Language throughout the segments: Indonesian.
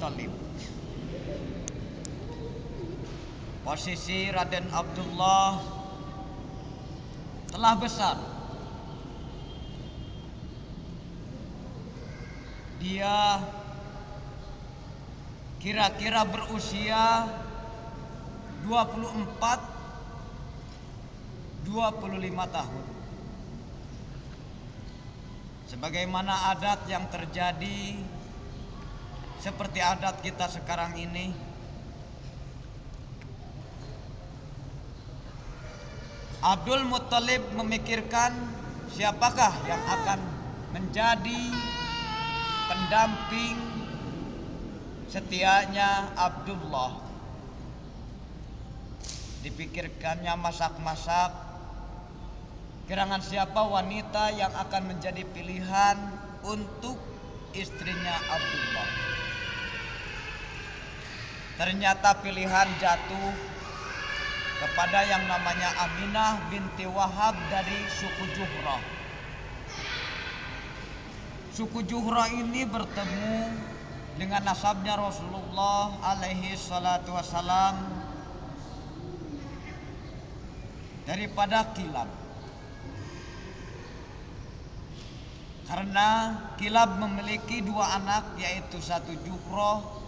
Muttalib. Posisi Raden Abdullah telah besar. Dia kira-kira berusia 24-25 tahun. Sebagaimana adat yang terjadi, seperti adat kita sekarang ini, Abdul Muttalib memikirkan siapakah yang akan menjadi pendamping setianya Abdullah. Dipikirkannya masak-masak, gerangan siapa wanita yang akan menjadi pilihan untuk istrinya Abdullah. Ternyata pilihan jatuh kepada yang namanya Aminah binti Wahab dari suku Juhrah. Suku Juhrah ini bertemu dengan nasabnya Rasulullah alaihi salatu wassalam daripada Kilab. Karena Kilab memiliki dua anak, yaitu satu Juhrah,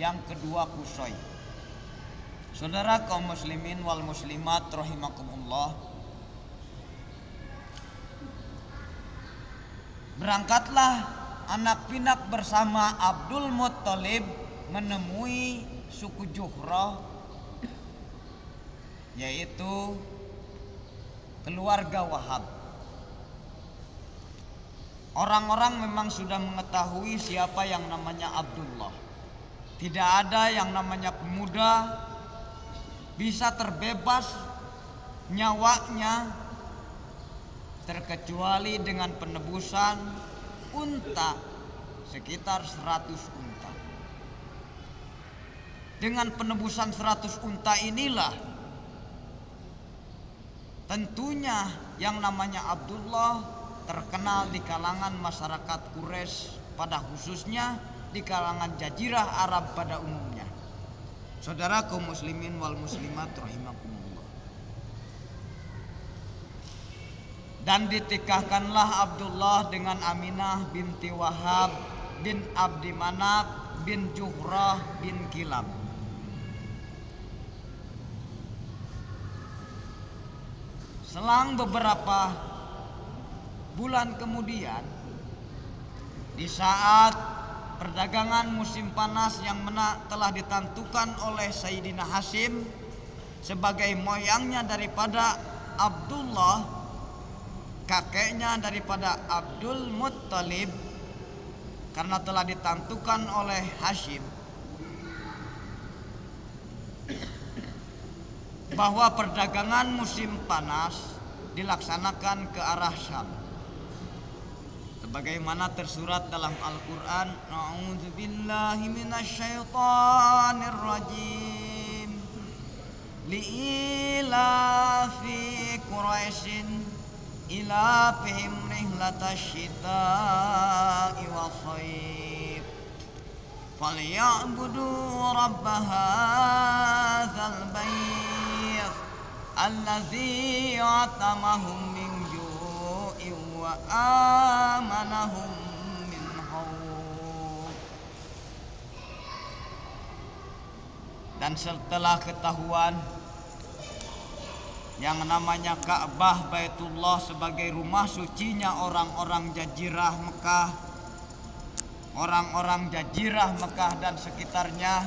yang kedua Qusay. Saudara kaum muslimin wal muslimat rahimakumullah, berangkatlah anak pinak bersama Abdul Muttalib menemui suku Juhrah, yaitu keluarga Wahab. Orang-orang memang sudah mengetahui siapa yang namanya Abdullah. Tidak ada yang namanya pemuda bisa terbebas nyawanya terkecuali dengan penebusan unta sekitar 100 unta. Dengan penebusan 100 unta inilah tentunya yang namanya Abdullah terkenal di kalangan masyarakat Quraisy, pada khususnya di kalangan jazirah Arab pada umumnya. Saudara kaum muslimin wal muslimat rahimakumullah. Dan ditikahkanlah Abdullah dengan Aminah binti Wahab bin Abdi Manaf bin Juhrah bin Kilab. Selang beberapa bulan kemudian, di saat perdagangan musim panas yang telah ditentukan oleh Sayyidina Hashim sebagai moyangnya daripada Abdullah, kakeknya daripada Abdul Muttalib, karena telah ditentukan oleh Hashim bahwa perdagangan musim panas dilaksanakan ke arah Syam. Sebagaimana tersurat dalam Al-Quran, A'udzubillahi minasyaitonir rajim, li'ilafi Quraisyin ilafihim rihlatasyita'i was-sayf falyabudu rabba hadzal bait allazi atamahum min ju'in wa amanahum min khauf. Dan setelah ketahuan yang namanya Ka'bah Baitullah sebagai rumah sucinya orang-orang Jazirah Mekah, orang-orang Jazirah Mekah dan sekitarnya,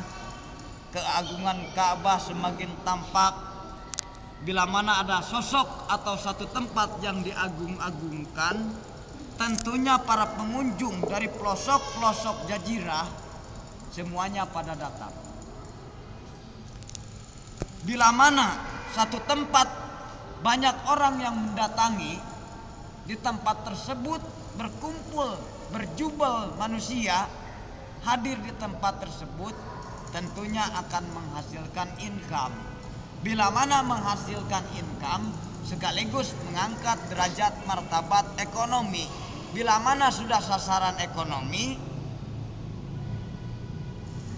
keagungan Ka'bah semakin tampak bila mana ada sosok atau satu tempat yang diagung-agungkan. Tentunya para pengunjung dari pelosok-pelosok Jazirah semuanya pada datang. Bila mana satu tempat banyak orang yang mendatangi, di tempat tersebut berkumpul berjubel manusia hadir di tempat tersebut, tentunya akan menghasilkan income. Bila mana menghasilkan income sekaligus mengangkat derajat martabat ekonomi. Bila mana sudah sasaran ekonomi,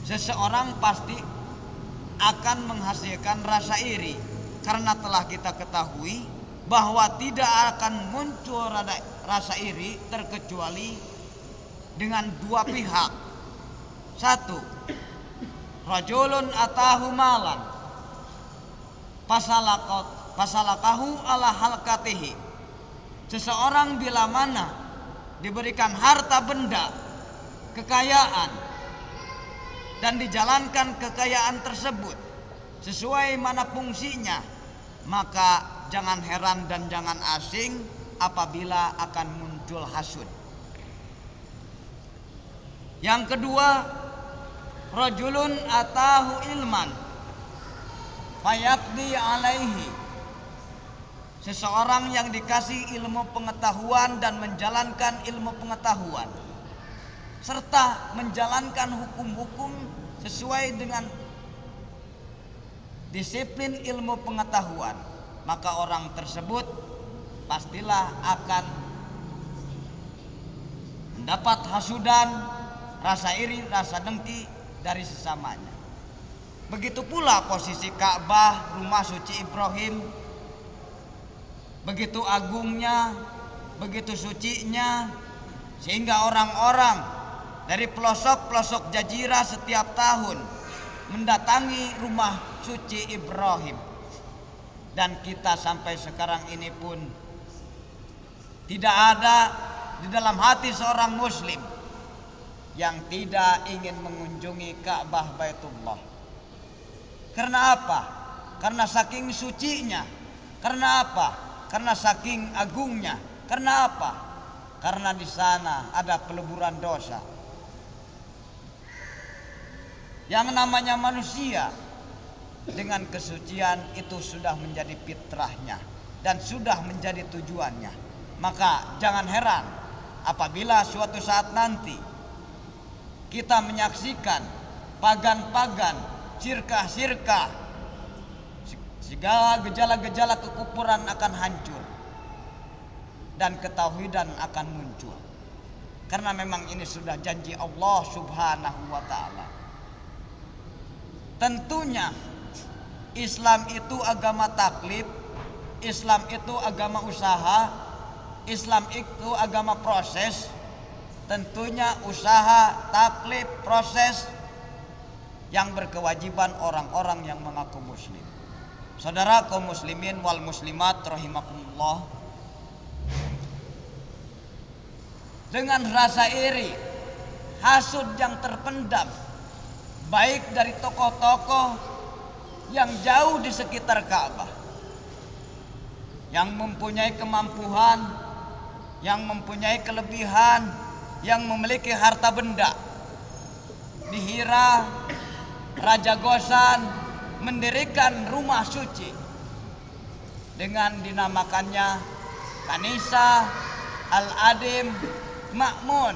seseorang pasti akan menghasilkan rasa iri, karena telah kita ketahui bahwa tidak akan muncul rasa iri terkecuali dengan dua pihak. Satu, rajulun atahu malan fasalakahu ala halkatihi. Seseorang bila mana diberikan harta benda, kekayaan, dan dijalankan kekayaan tersebut sesuai mana fungsinya, maka jangan heran dan jangan asing apabila akan muncul hasud. Yang kedua, rajulun atahu ilman fayaqdi alaihi. Seseorang yang dikasih ilmu pengetahuan dan menjalankan ilmu pengetahuan serta menjalankan hukum-hukum sesuai dengan disiplin ilmu pengetahuan, maka orang tersebut pastilah akan mendapat hasudan, rasa iri, rasa dengki dari sesamanya. Begitu pula posisi Ka'bah, rumah suci Ibrahim, begitu agungnya, begitu sucinya, sehingga orang-orang dari pelosok-pelosok jazirah setiap tahun mendatangi rumah suci Ibrahim. Dan kita sampai sekarang ini pun tidak ada di dalam hati seorang muslim yang tidak ingin mengunjungi Ka'bah Baitullah. Karena apa? Karena saking sucinya. Karena apa? Karena saking agungnya. Karena apa? Karena di sana ada peleburan dosa. Yang namanya manusia dengan kesucian itu sudah menjadi fitrahnya dan sudah menjadi tujuannya. Maka jangan heran apabila suatu saat nanti kita menyaksikan pagan-pagan, sirkah-sirkah, segala gejala-gejala kekufuran akan hancur dan ketauhidan akan muncul. Karena memang ini sudah janji Allah Subhanahu wa ta'ala. Tentunya Islam itu agama taklif, Islam itu agama usaha, Islam itu agama proses. Tentunya usaha, taklif, proses yang berkewajiban orang-orang yang mengaku muslim. Saudara kaum muslimin wal muslimat rahimakumullah, dengan rasa iri, hasud yang terpendam, baik dari tokoh-tokoh yang jauh di sekitar Ka'bah, yang mempunyai kemampuan, yang mempunyai kelebihan, yang memiliki harta benda. Di Hira, Raja Ghossan mendirikan rumah suci dengan dinamakannya Kanisa Al-Adim Ma'mun.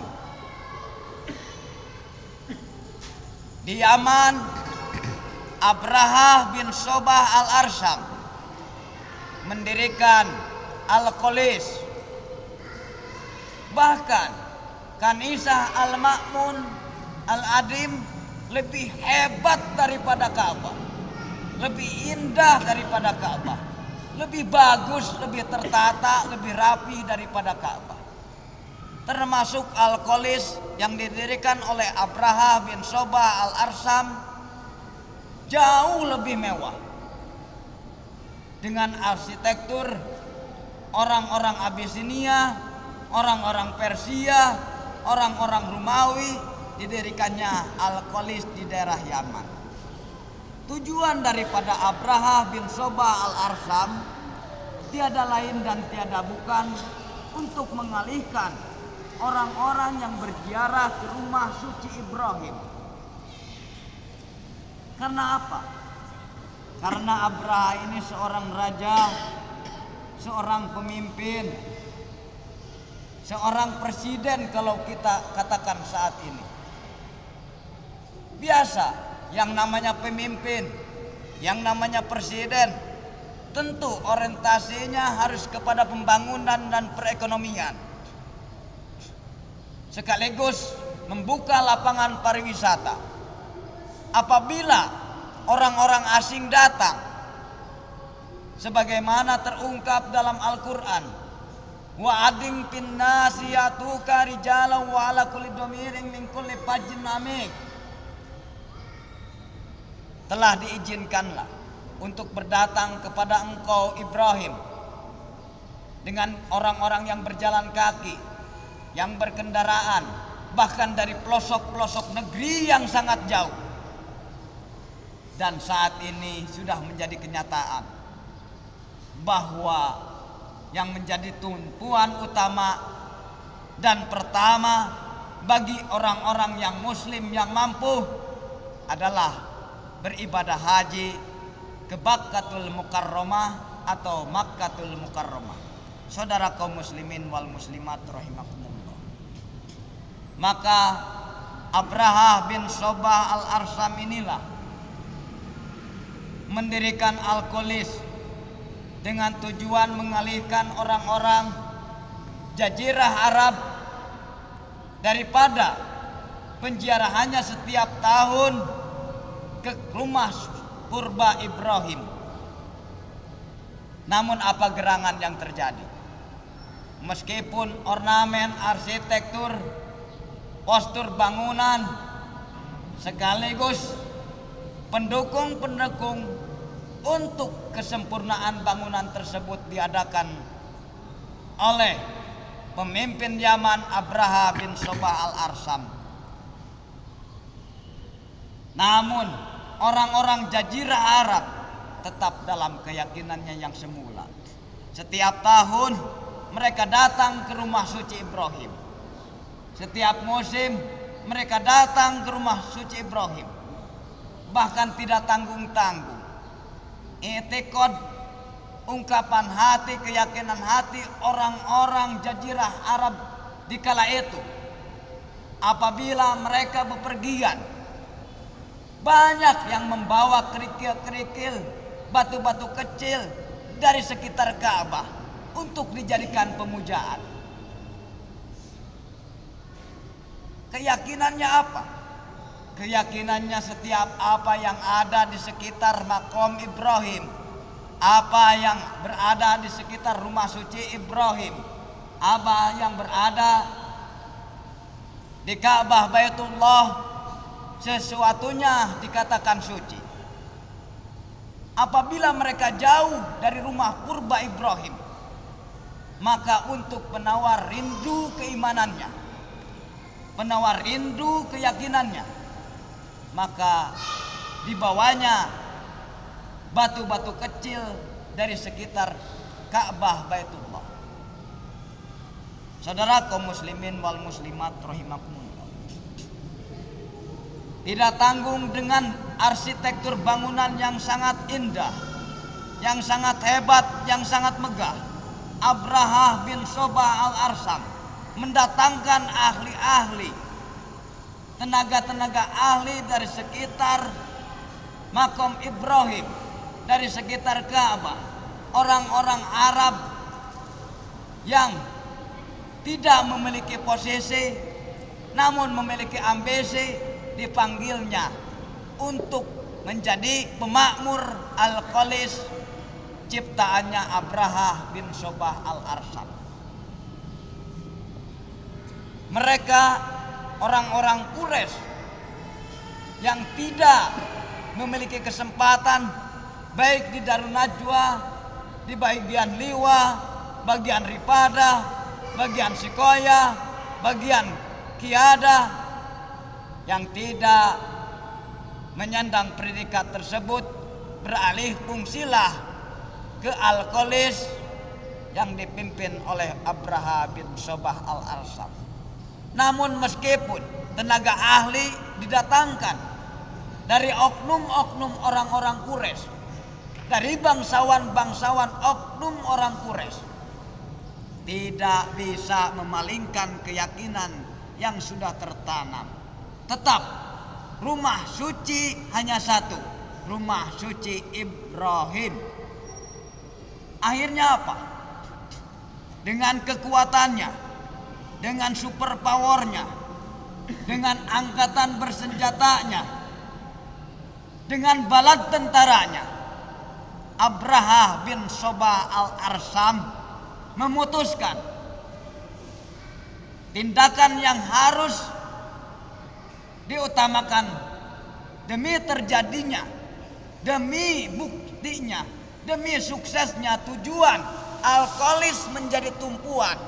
Di Yaman, Abraha bin Sobah Al-Arsham mendirikan Al-Qolis. Bahkan Kanisa Al-Ma'mun Al-Adim lebih hebat daripada Ka'bah, lebih indah daripada Ka'bah, lebih bagus, lebih tertata, lebih rapi daripada Ka'bah. Termasuk Al-Qolis yang didirikan oleh Abraha bin Sobah Al-Arsham jauh lebih mewah, dengan arsitektur orang-orang Abyssinia, orang-orang Persia, orang-orang Romawi. Didirikannya Al-Qolis di daerah Yaman. Tujuan daripada Abraha bin Sobah Al-Arsham tiada lain dan tiada bukan untuk mengalihkan orang-orang yang berziarah ke rumah suci Ibrahim. Karena apa? Karena Abraha ini seorang raja, seorang pemimpin, seorang presiden kalau kita katakan saat ini. Biasa, yang namanya pemimpin, yang namanya presiden, tentu orientasinya harus kepada pembangunan dan perekonomian, sekaligus membuka lapangan pariwisata. apabila orang-orang asing datang, sebagaimana terungkap dalam Al-Quran, wa ading fin nasi yatuka rijalan wa ala kulli dhamirin min kulli fajjin amik. Telah diizinkanlah untuk berdatang kepada engkau Ibrahim dengan orang-orang yang berjalan kaki, yang berkendaraan, bahkan dari pelosok-pelosok negeri yang sangat jauh. Dan saat ini sudah menjadi kenyataan bahwa yang menjadi tumpuan utama dan pertama bagi orang-orang yang muslim yang mampu adalah beribadah haji ke Makkatul Mukarramah atau Makkatul Mukarramah. Saudara kaum muslimin wal muslimat rahimakumullah. Maka Abraha bin Sobah al-Arsam inilah mendirikan Al-Qolis dengan tujuan mengalihkan orang-orang Jazirah Arab daripada penziarahannya setiap tahun ke rumah purba Ibrahim. Namun apa gerangan yang terjadi? Meskipun ornamen, arsitektur, postur bangunan sekaligus pendukung-pendukung untuk kesempurnaan bangunan tersebut diadakan oleh pemimpin Yaman Abraha bin Sobah al-Arsam. Namun orang-orang Jazirah Arab tetap dalam keyakinannya yang semula. Setiap tahun mereka datang ke rumah suci Ibrahim. Setiap musim mereka datang ke rumah suci Ibrahim. Bahkan tidak tanggung-tanggung. I'tiqad, ungkapan hati, keyakinan hati orang-orang Jazirah Arab di kala itu, apabila mereka bepergian, banyak yang membawa kerikil-kerikil, batu-batu kecil dari sekitar Ka'bah untuk dijadikan pemujaan. Keyakinannya apa? Keyakinannya setiap apa yang ada di sekitar makom Ibrahim, apa yang berada di sekitar rumah suci Ibrahim, apa yang berada di Ka'bah Baitullah, sesuatunya dikatakan suci. Apabila mereka jauh dari rumah purba Ibrahim, maka untuk penawar rindu keimanannya, penawar rindu keyakinannya, maka dibawanya batu-batu kecil dari sekitar Ka'bah Baitullah. Saudara kaum muslimin wal muslimat rahimakumullah, tidak tanggung dengan arsitektur bangunan yang sangat indah, yang sangat hebat, yang sangat megah, Abraha bin Sobah al-Arsam mendatangkan ahli-ahli, tenaga-tenaga ahli dari sekitar makom Ibrahim, dari sekitar Ka'bah, orang-orang Arab yang tidak memiliki posisi namun memiliki ambisi, dipanggilnya untuk menjadi pemakmur Al-Qolis, ciptaannya Abraha bin Sobah al-Arsam. Mereka orang-orang Quraisy yang tidak memiliki kesempatan baik di Darun Najwa, di bagian Liwa, bagian Ripada, bagian Sikoya, bagian Kiada, yang tidak menyandang predikat tersebut beralih fungsilah ke Al-Qolis yang dipimpin oleh Abraha bin Sobah al-Arsam. Namun meskipun tenaga ahli didatangkan dari oknum-oknum orang-orang Quraisy, dari bangsawan-bangsawan oknum orang Quraisy, tidak bisa memalingkan keyakinan yang sudah tertanam. Tetap rumah suci hanya satu, rumah suci Ibrahim. Akhirnya apa? Dengan kekuatannya, dengan super powernya, dengan angkatan bersenjatanya, dengan bala tentaranya, Abraha bin Sobah al-Arsam memutuskan tindakan yang harus diutamakan demi terjadinya, demi buktinya, demi suksesnya tujuan Al-Qolis menjadi tumpuan.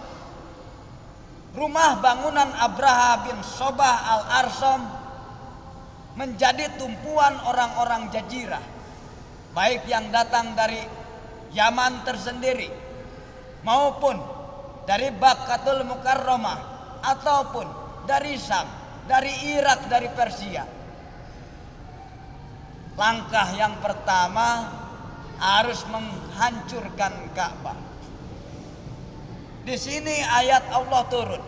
Rumah bangunan Abraha bin Sobah al-Arsam menjadi tumpuan orang-orang Jazirah, baik yang datang dari Yaman tersendiri maupun dari Bakkatul Mukarramah ataupun dari Syam, dari Irak, dari Persia. Langkah yang pertama harus menghancurkan Ka'bah. Di sini ayat Allah turun.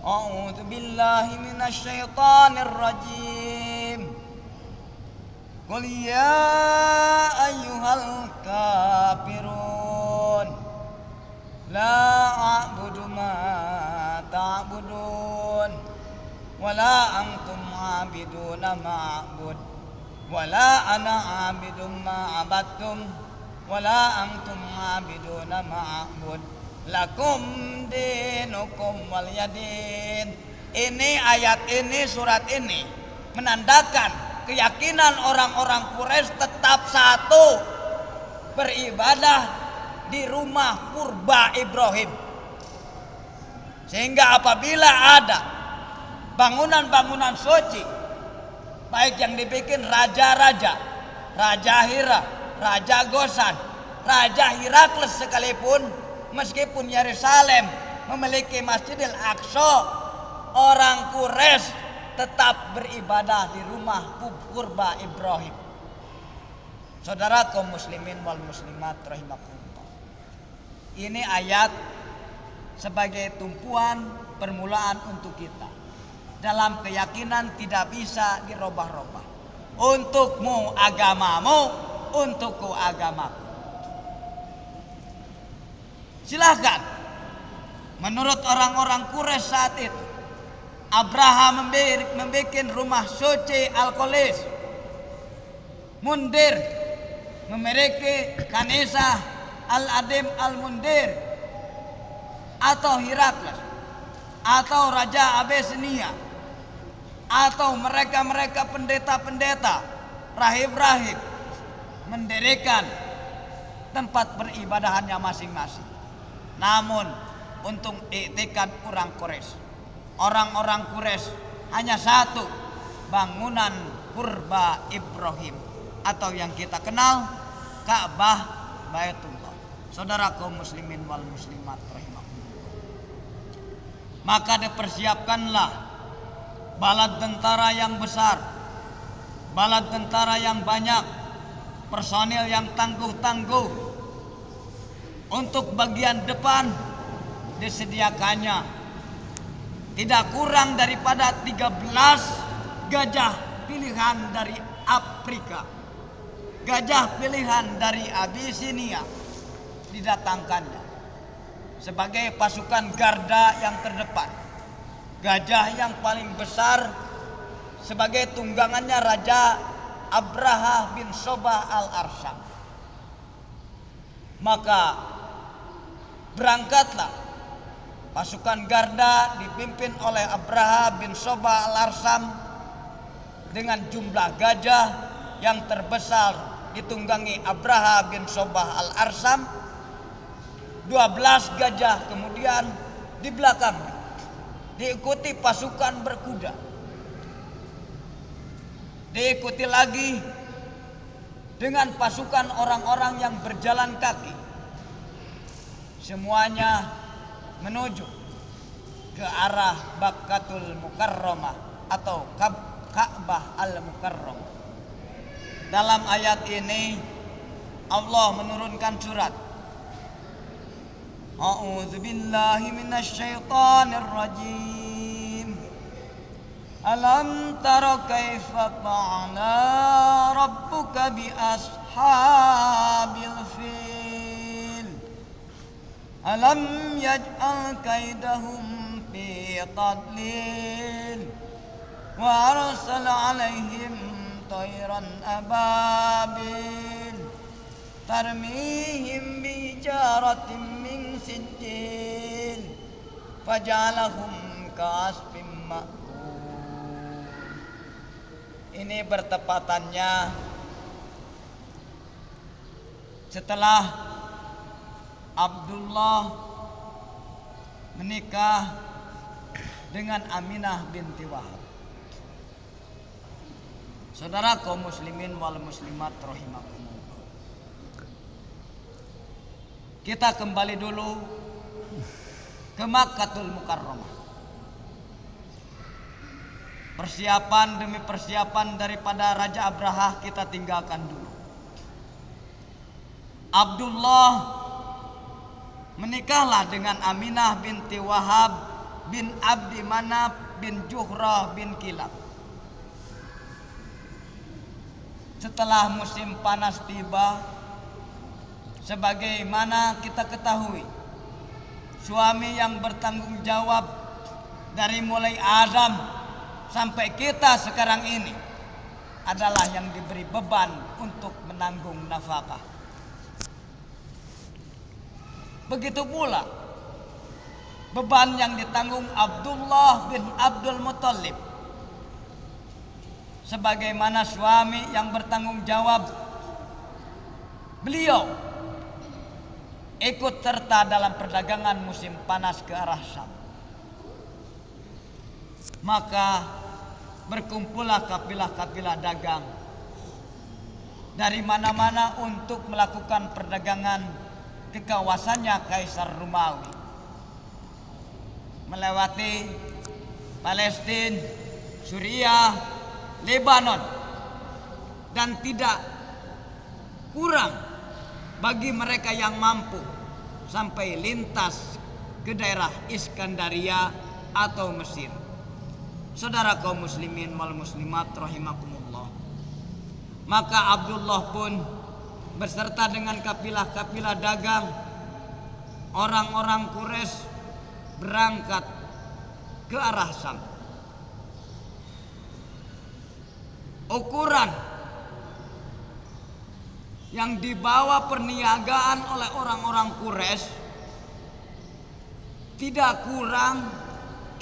A'udzu billahi minasyaitonir rajim. Qul ya ayyuhal kafirun la a'budu ma ta'budun wala antum 'abiduna ma a'bud wala ana 'abidum ma 'abadtum wala antum 'abiduna ma a'bud lakum dinukum waliyadin. Ini ayat ini, surat ini menandakan keyakinan orang-orang Quraisy tetap satu, beribadah di rumah purba Ibrahim. Sehingga apabila ada bangunan-bangunan suci, baik yang dibikin raja-raja, Raja Hira, Raja Gosan, Raja Herakles sekalipun, meskipun Yerusalem memiliki Masjidil Aqsa, orang Quraisy tetap beribadah di rumah purba Ibrahim. Saudara kaum muslimin wal muslimat rahimakumullah. Ini ayat sebagai tumpuan permulaan untuk kita dalam keyakinan tidak bisa dirubah-rubah. Untukmu agamamu, untukku agamaku. Silahkan. Menurut orang-orang Quraisy saat itu, Abraham membuat rumah suci Al-Qolis. Mundir memiliki Kanisah Al-Adim Al-Mundir atau Herakles atau Raja Abyssinia atau mereka-mereka pendeta-pendeta, rahib-rahib mendirikan tempat peribadahannya masing-masing. Namun untuk iktikan orang-orang Quraisy hanya satu, bangunan purba Ibrahim atau yang kita kenal Ka'bah Baitullah. Saudara kaum muslimin wal muslimat rahimakumullah. Maka dipersiapkanlah bala tentara yang besar, bala tentara yang banyak, personil yang tangguh-tangguh. Untuk bagian depan disediakannya tidak kurang daripada 13 gajah pilihan dari Afrika, gajah pilihan dari Abyssinia didatangkannya sebagai pasukan garda yang terdepan. Gajah yang paling besar sebagai tunggangannya Raja Abraha bin Sobah al-Arsam. Maka berangkatlah pasukan garda dipimpin oleh Abraha bin Sobah al-Arsam dengan jumlah gajah yang terbesar ditunggangi Abraha bin Sobah al-Arsam. 12 gajah kemudian di belakangnya diikuti pasukan berkuda, diikuti lagi dengan pasukan orang-orang yang berjalan kaki. Semuanya menuju ke arah Bakkatul Mukarramah atau Ka'bah al-Mukarramah. Dalam ayat ini Allah menurunkan surat A'udzu billahi minasyaitonir rajim. Alam tara kaifa fa'ala rabbuka bi ashabil fil. Alam yaj'al kaidahum fi tadlil wa arsala alaihim tayran ababil tarmihim bijaratin min sijil faj'alahum ka'asfin ma'kul. Ini bertepatannya setelah Abdullah menikah dengan Aminah binti Wahab. Saudara kaum muslimin wal muslimat rahimakumullah. Kita kembali dulu ke Makkatul Mukarramah. Persiapan demi persiapan daripada Raja Abrahah kita tinggalkan dulu. Abdullah menikahlah dengan Aminah binti Wahab bin Abdi Manaf bin Juhrah bin Kilab. Setelah musim panas tiba, sebagaimana kita ketahui, suami yang bertanggung jawab dari mulai Adam sampai kita sekarang ini adalah yang diberi beban untuk menanggung nafkah. Begitu pula beban yang ditanggung Abdullah bin Abdul Muttalib sebagaimana suami yang bertanggung jawab. Beliau ikut serta dalam perdagangan musim panas ke arah Syam. Maka berkumpullah kafilah-kafilah dagang dari mana-mana untuk melakukan perdagangan ke kawasannya Kaisar Romawi, melewati Palestina, Suriah, Lebanon, dan tidak kurang bagi mereka yang mampu sampai lintas ke daerah Iskandaria atau Mesir. Saudara kaum muslimin wal muslimat rahimakumullah. Maka Abdullah pun beserta dengan kafilah-kafilah dagang orang-orang Quraisy berangkat ke arah Syam. Ukuran yang dibawa perniagaan oleh orang-orang Quraisy tidak kurang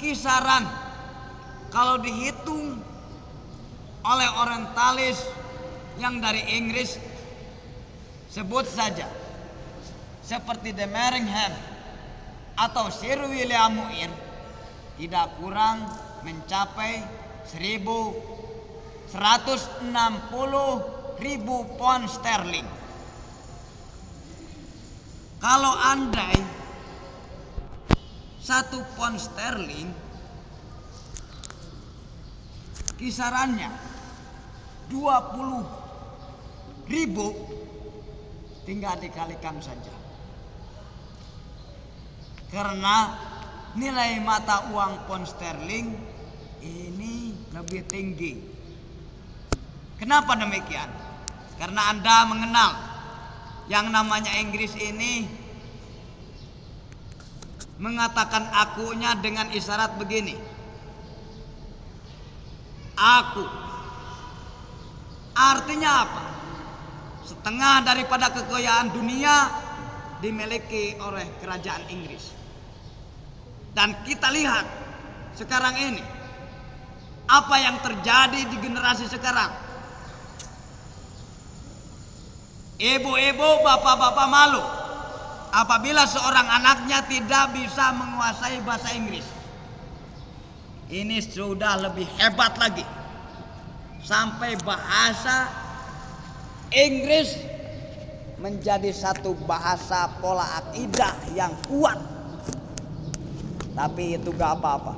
kisaran kalau dihitung oleh orientalis yang dari Inggris, sebut saja seperti The Merringham atau Sir William Muir, tidak kurang mencapai 1.160.000 pound sterling. Kalau andai 1 pound sterling kisarannya 20.000, tinggal dikalikan saja. Karena nilai mata uang pound sterling ini lebih tinggi. Kenapa demikian? Karena Anda mengenal yang namanya Inggris ini mengatakan akunya dengan isyarat begini. Aku. Artinya apa? Setengah daripada kekayaan dunia dimiliki oleh kerajaan Inggris. Dan kita lihat sekarang ini apa yang terjadi di generasi sekarang. Ibu-ibu, bapak-bapak malu apabila seorang anaknya tidak bisa menguasai bahasa Inggris. Ini sudah lebih hebat lagi. Sampai bahasa Inggris menjadi satu bahasa pola akidah yang kuat. Tapi itu gak apa-apa.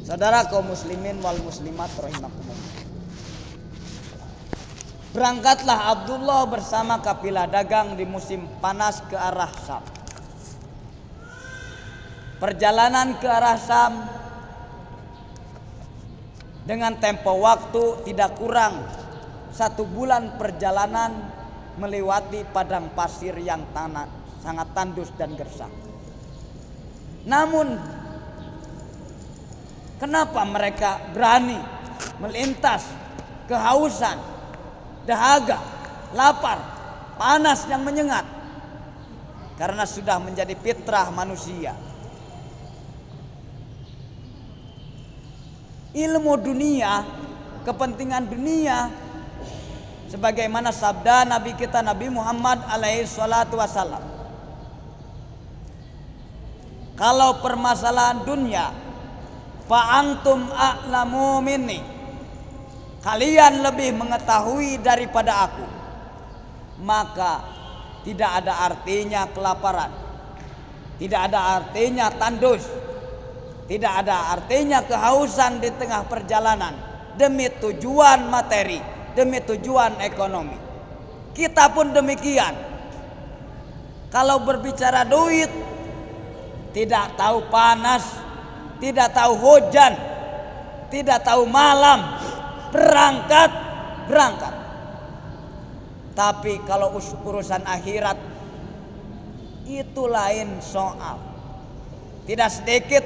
Saudara kaum muslimin wal muslimat rahimakumullah. Berangkatlah Abdullah bersama kafilah dagang di musim panas ke arah Syam. Perjalanan ke arah Syam dengan tempo waktu tidak kurang 1 bulan perjalanan melewati padang pasir yang sangat tandus dan gersang. Namun Kenapa mereka berani melintas kehausan, dahaga, lapar, panas yang menyengat? Karena sudah menjadi fitrah manusia. Ilmu dunia, kepentingan dunia, sebagaimana sabda Nabi kita Nabi Muhammad alaihi salatu wasallam. Kalau permasalahan dunia, fa antum a'lamu minni, kalian lebih mengetahui daripada aku, maka tidak ada artinya kelaparan, tidak ada artinya tandus, tidak ada artinya kehausan di tengah perjalanan demi tujuan materi, demi tujuan ekonomi. Kita pun demikian. Kalau berbicara duit, tidak tahu panas, tidak tahu hujan, tidak tahu malam, berangkat. Tapi kalau urusan akhirat, itu lain soal. Tidak sedikit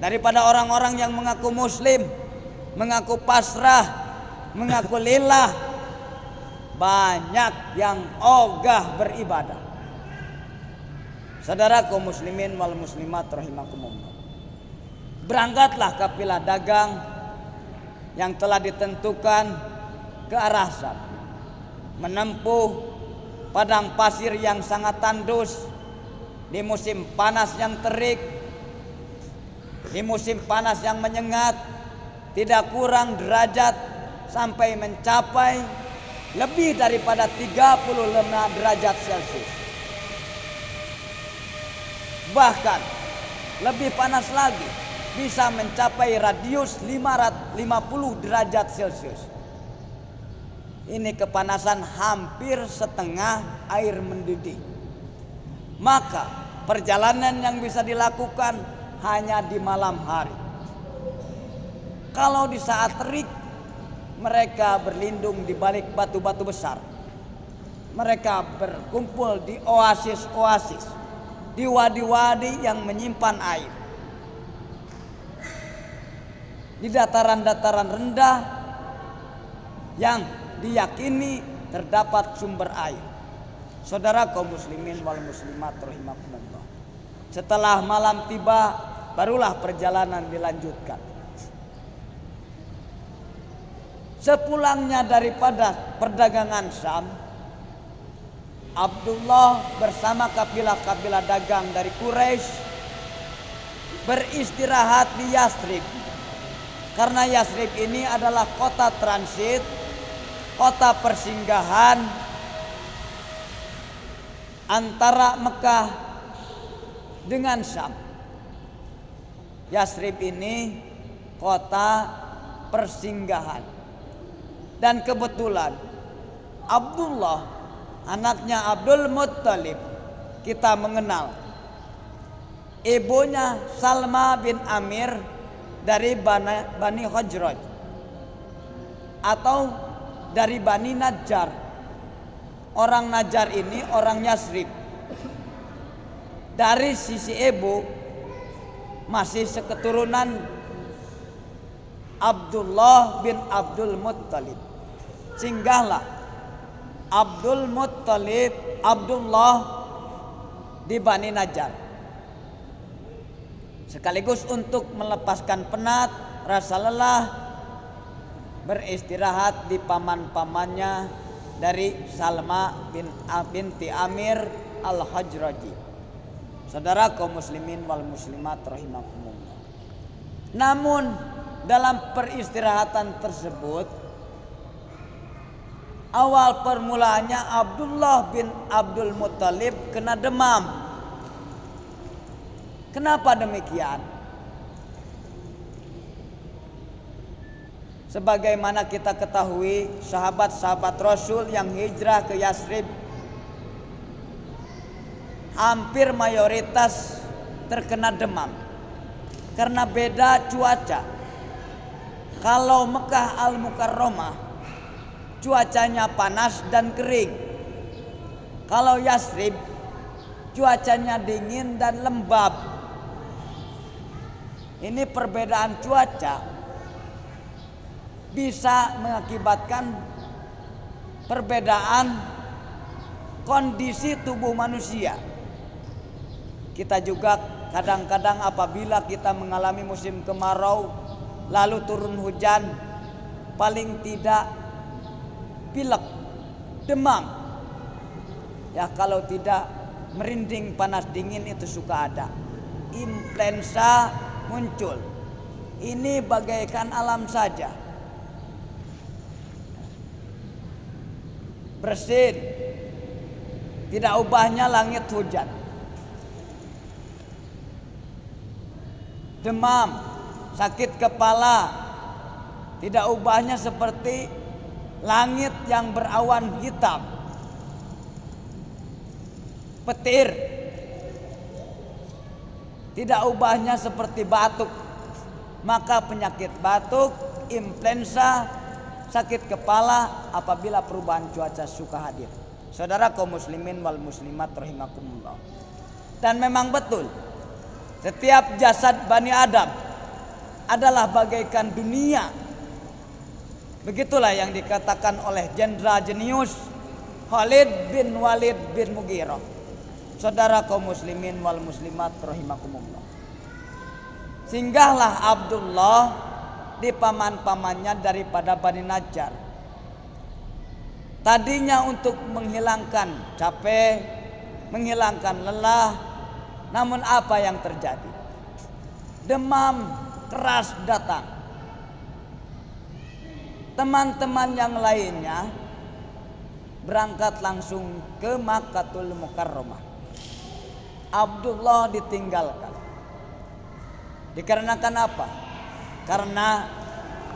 daripada orang-orang yang mengaku muslim, mengaku pasrah, mengaku lillah, banyak yang ogah beribadah. Saudaraku muslimin wal muslimat rahimakumullah, berangkatlah kafilah dagang yang telah ditentukan ke arah Syam, menempuh padang pasir yang sangat tandus di musim panas yang terik, di musim panas yang menyengat, tidak kurang derajat sampai mencapai lebih daripada 35 derajat Celcius. Bahkan lebih panas lagi, bisa mencapai radius 550 derajat Celcius. Ini kepanasan hampir setengah air mendidih. Maka perjalanan yang bisa dilakukan hanya di malam hari. Kalau di saat terik, mereka berlindung di balik batu-batu besar. Mereka berkumpul di oasis-oasis, di wadi-wadi yang menyimpan air, di dataran-dataran rendah yang diyakini terdapat sumber air. Saudara kaum muslimin wal muslimat rahimakumullah, setelah malam tiba, barulah perjalanan dilanjutkan. Sepulangnya daripada perdagangan Syam, Abdullah bersama kabilah-kabilah dagang dari Quraisy beristirahat di Yathrib. Karena Yathrib ini adalah kota transit, kota persinggahan antara Mekah dengan Syam. Yathrib ini kota persinggahan. Dan kebetulan Abdullah, anaknya Abdul Muttalib, kita mengenal. Ibunya Salma bin Amir dari Bani Khazraj atau dari Bani Najjar. Orang Najjar ini orang Yathrib. Dari sisi ibu masih seketurunan Abdullah bin Abdul Muttalib. Singgahlah Abdul Muttalib, Abdullah di Bani Najjar, sekaligus untuk melepaskan penat, rasa lelah, beristirahat di paman-pamannya dari Salma binti Amir al-Khazraji. Saudara kaum muslimin wal muslimat rahimakumullah. Namun dalam peristirahatan tersebut, awal permulaannya Abdullah bin Abdul Muttalib kena demam. Kenapa demikian? Sebagaimana kita ketahui, sahabat-sahabat Rasul yang hijrah ke Yathrib hampir mayoritas terkena demam karena beda cuaca. Kalau Mekah Al-Mukarramah cuacanya panas dan kering. Kalau Yathrib cuacanya dingin dan lembab. Ini perbedaan cuaca bisa mengakibatkan perbedaan kondisi tubuh manusia. Kita juga kadang-kadang apabila kita mengalami musim kemarau lalu turun hujan, paling tidak pilek, demam. Ya kalau tidak merinding, panas dingin itu suka ada. Influenza muncul. Ini bagaikan alam saja. Bersin, tidak ubahnya langit hujan. Demam, sakit kepala, tidak ubahnya seperti langit yang berawan hitam. Petir, tidak ubahnya seperti batuk. Maka penyakit batuk, influenza, sakit kepala apabila perubahan cuaca suka hadir. Saudara kaum muslimin wal muslimat rahimakumullah. Dan memang betul, setiap jasad Bani Adam adalah bagaikan dunia. Begitulah yang dikatakan oleh Jenderal Jenius Khalid bin Walid bin Mughirah. Saudara kaum muslimin wal muslimat rahimakumullah. Singgahlah Abdullah di paman-pamannya daripada Bani Najjar. Tadinya untuk menghilangkan capek, menghilangkan lelah. Namun apa yang terjadi? Demam keras datang. Teman-teman yang lainnya berangkat langsung ke Makkahul Mukarramah. Abdullah ditinggalkan. Dikarenakan apa? Karena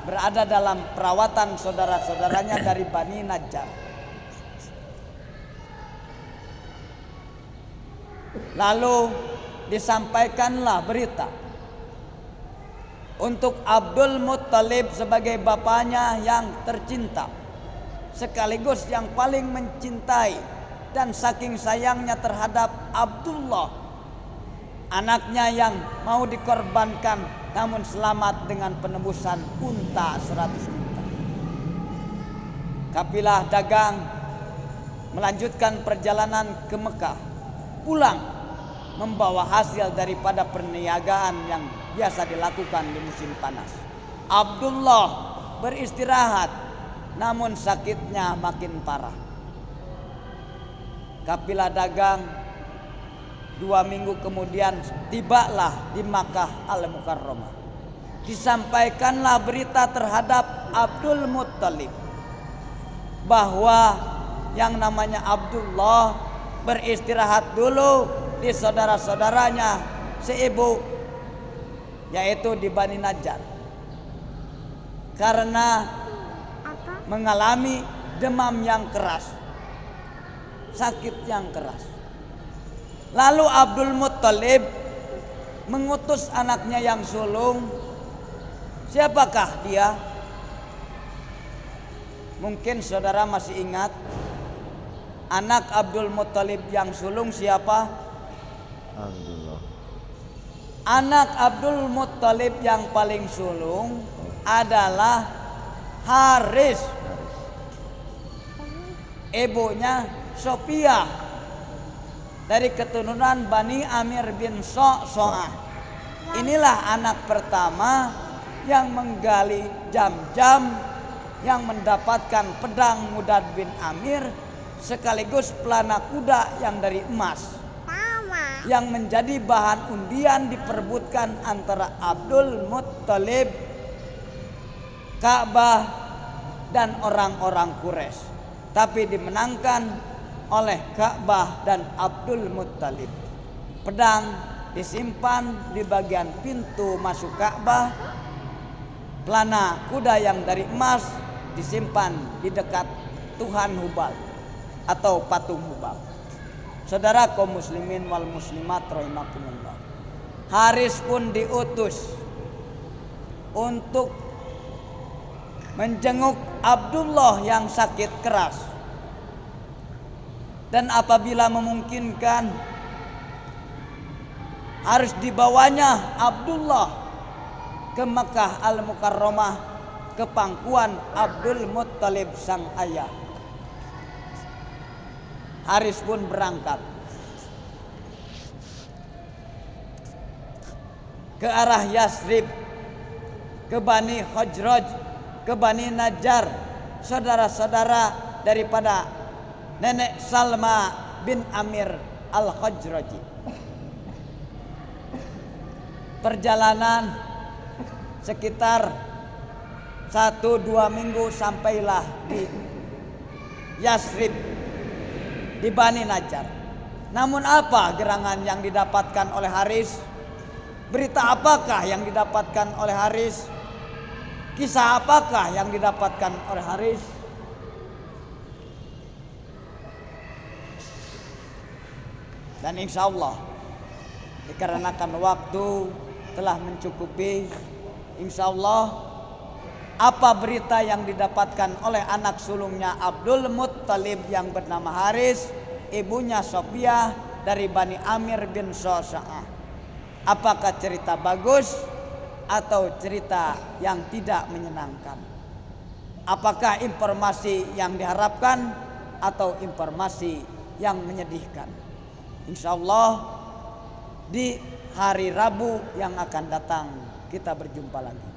berada dalam perawatan saudara-saudaranya dari Bani Najjar. Lalu disampaikanlah berita untuk Abdul Muttalib sebagai bapaknya yang tercinta, sekaligus yang paling mencintai dan saking sayangnya terhadap Abdullah, anaknya yang mau dikorbankan namun selamat dengan penebusan unta 100 unta. Kafilah dagang melanjutkan perjalanan ke Mekah, pulang membawa hasil daripada perniagaan yang biasa dilakukan di musim panas. Abdullah beristirahat, namun sakitnya makin parah. Kafilah dagang 2 minggu kemudian tibalah di Makkah Al-Mukarramah. Disampaikanlah berita terhadap Abdul Muttalib bahwa yang namanya Abdullah beristirahat dulu di saudara-saudaranya seibu, yaitu di Bani Najjar, karena mengalami demam yang keras, sakit yang keras. Lalu Abdul Muttalib mengutus anaknya yang sulung. Siapakah dia? Mungkin saudara masih ingat anak Abdul Muttalib yang sulung siapa? Abdullah. Anak Abdul Muttalib yang paling sulung adalah Haris. Ibunya Sophia dari keturunan Bani Amir bin So'ah. Inilah anak pertama yang menggali jam-jam, yang mendapatkan pedang Mudad bin Amir sekaligus pelana kuda yang dari emas, yang menjadi bahan undian diperebutkan antara Abdul Muttalib, Ka'bah dan orang-orang Quraisy, tapi dimenangkan oleh Ka'bah dan Abdul Muttalib. Pedang disimpan di bagian pintu masuk Ka'bah, pelana kuda yang dari emas disimpan di dekat Tuhan Hubal atau patung Hubal. Saudara kaum muslimin wal muslimat rahimakumullah. Haris pun diutus untuk menjenguk Abdullah yang sakit keras, dan apabila memungkinkan harus dibawanya Abdullah ke Mekah Al-Mukarramah, ke pangkuan Abdul Muttalib sang ayah. Haris pun berangkat ke arah Yasrib, ke Bani Khazraj, ke Bani Najjar, saudara-saudara daripada nenek Salma bin Amir Al-Khazraji. Perjalanan sekitar 1-2 minggu sampailah di Yasrib, di Bani Najjar. Namun apa gerangan yang didapatkan oleh Haris? Berita apakah yang didapatkan oleh Haris? Kisah apakah yang didapatkan oleh Haris? Dan insya Allah dikarenakan waktu telah mencukupi, insya Allah apa berita yang didapatkan oleh anak sulungnya Abdul Muttalib yang bernama Haris, ibunya Sofiah dari Bani Amir bin Sosa'ah. Apakah cerita bagus atau cerita yang tidak menyenangkan? Apakah informasi yang diharapkan atau informasi yang menyedihkan? Insya Allah di hari Rabu yang akan datang kita berjumpa lagi.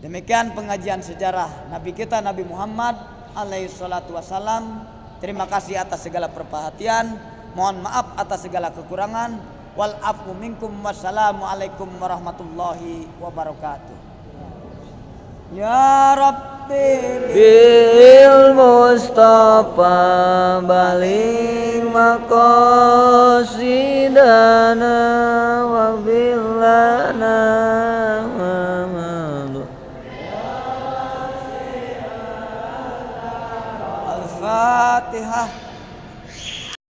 Demikian pengajian sejarah Nabi kita Nabi Muhammad alaihi salatu wassalam. Terima kasih atas segala perhatian. Mohon maaf atas segala kekurangan. Wal afu minkum. Wassalamualaikum warahmatullahi wabarakatuh. Ya Rabbi Bil Mustafa baligh maqasidana wa billana Al-Fatihah.